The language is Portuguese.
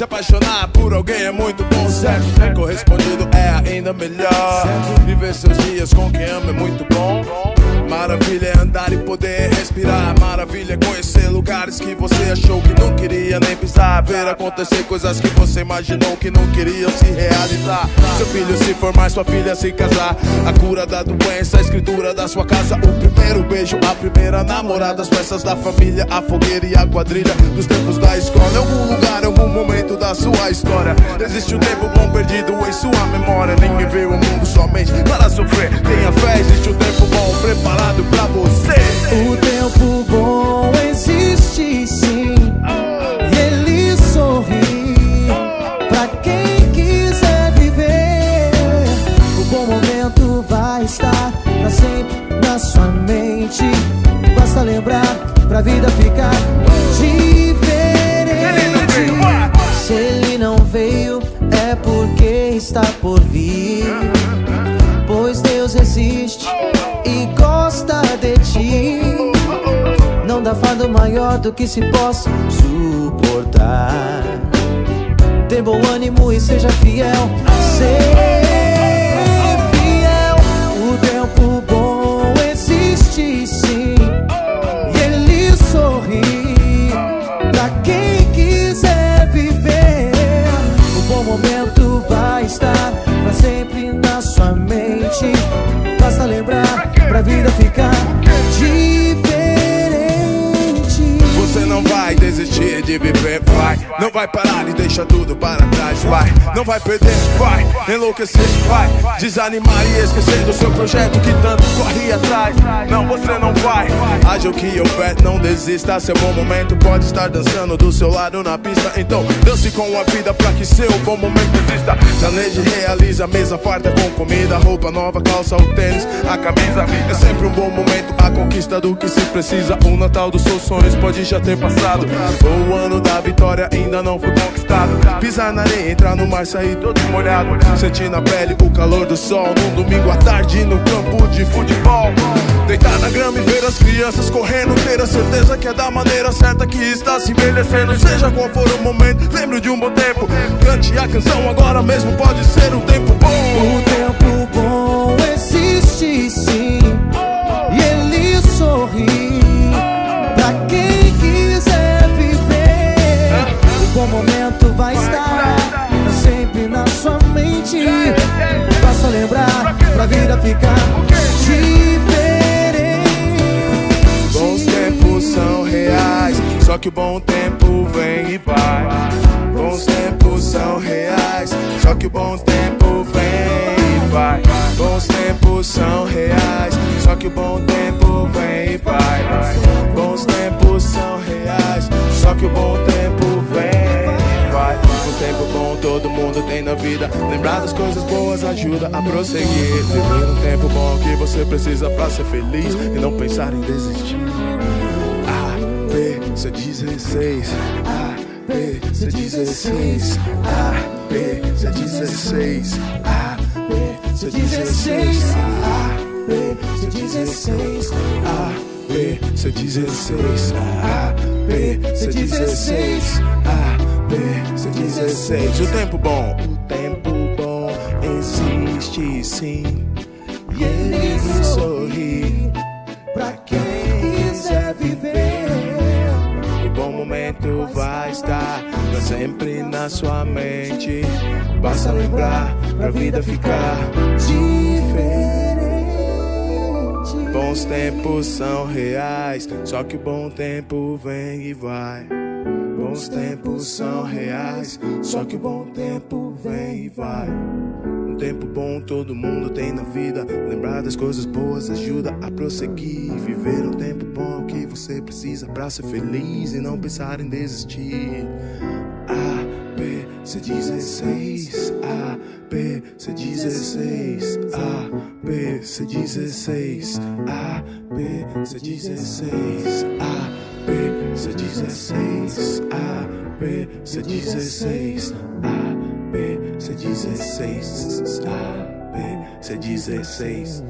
Se apaixonar por alguém é muito bom, certo? Correspondido é ainda melhor. Viver seus dias com quem ama é muito bom. Maravilha é andar e poder respirar. Maravilha é conhecer lugares que você achou que não queria nem pisar. Ver acontecer coisas que você imaginou que não queriam se realizar. Seu filho se formar, sua filha se casar. A cura da doença, a escritura da sua casa. O primeiro beijo, a primeira namorada. As peças da família, a fogueira e a quadrilha dos tempos da escola. Em algum lugar, em algum momento da sua história existe um tempo bom perdido em sua memória. Ninguém vê o mundo somente para sofrer. Tenha fé, existe um tempo bom preparado pra você. O tempo bom existe sim, e ele sorri pra quem quiser viver. O bom momento vai estar pra sempre na sua mente. Basta lembrar pra vida ficar diferente. Se ele não veio é porque está por vir, pois Deus existe e gosta de ti. Não dá fardo maior do que se possa suportar. Dê bom ânimo e seja fiel. Ser fiel. O tempo bom existe sim, e ele sorri pra quem quiser viver. O bom momento vai estar pra sempre na sua mente. Basta lembrar pra vida ficar diferente. Você não vai desistir de viver, vai. Não vai parar e deixar tudo para trás, vai. Não vai perder, vai. Enlouquecer, vai. Desanimar e esquecer do seu projeto que tanto corre atrás. Não, você não vai. Haja o que houver, não desista. Seu bom momento pode estar dançando do seu lado na pista. Então dance com a vida pra que seu bom momento exista. Planeje, realiza, mesa farta com comida, roupa nova, calça, o tênis, a camisa. É sempre um bom momento, a conquista do que se precisa. O Natal dos seus sonhos pode já ter passado. O ano da vitória ainda não foi conquistado. Pisar na areia, entrar no mar, sair todo molhado. Sentir na pele o calor do sol num domingo à tarde no campo de futebol. Deitar na grama e ver as crianças correndo. Ter a certeza que é da maneira certa que está se envelhecendo. Seja qual for o momento, lembre de um bom tempo. Cante a canção agora mesmo, pode ser um tempo bom. O tempo bom existe sim, e ele sorri pra quem quiser viver. O bom momento vai estar pra sempre na sua mente. Basta lembrar pra vida ficar diferente. Bons tempos são reais, só que o bom tempo vem e vai. Bons tempos são reais, só que o bom tempo vem e vai. Bons tempos são reais, só que o bom tempo vem e vai. Bons tempos são reais, só que o bom tempo vem e vai. Um tempo bom todo mundo tem na vida. Lembrar das coisas boas ajuda a prosseguir. Viver um tempo bom que você precisa pra ser feliz e não pensar em desistir. A, B, C16. A, B, C16. A, B, C16. A, B, C16. A, B, C16. A, B, C16. A, B, C16. A, B, C16. O tempo bom existe sim, e ele sorri pra quem quiser viver. O bom momento vai estar pra sempre na sua mente. Basta lembrar pra vida ficar diferente. Bons tempos são reais, só que o bom tempo vem e vai. Bons tempos são reais, só que o bom tempo vem e vai. Um tempo bom todo mundo tem na vida. Lembrar das coisas boas ajuda a prosseguir. Viver um tempo bom é o que você precisa pra ser feliz e não pensar em desistir. A, B, C16. A, B, C16. A, B, C16. A, B, C16. A, B, C16. A, B, C16. A, B, C16. A, B, C16.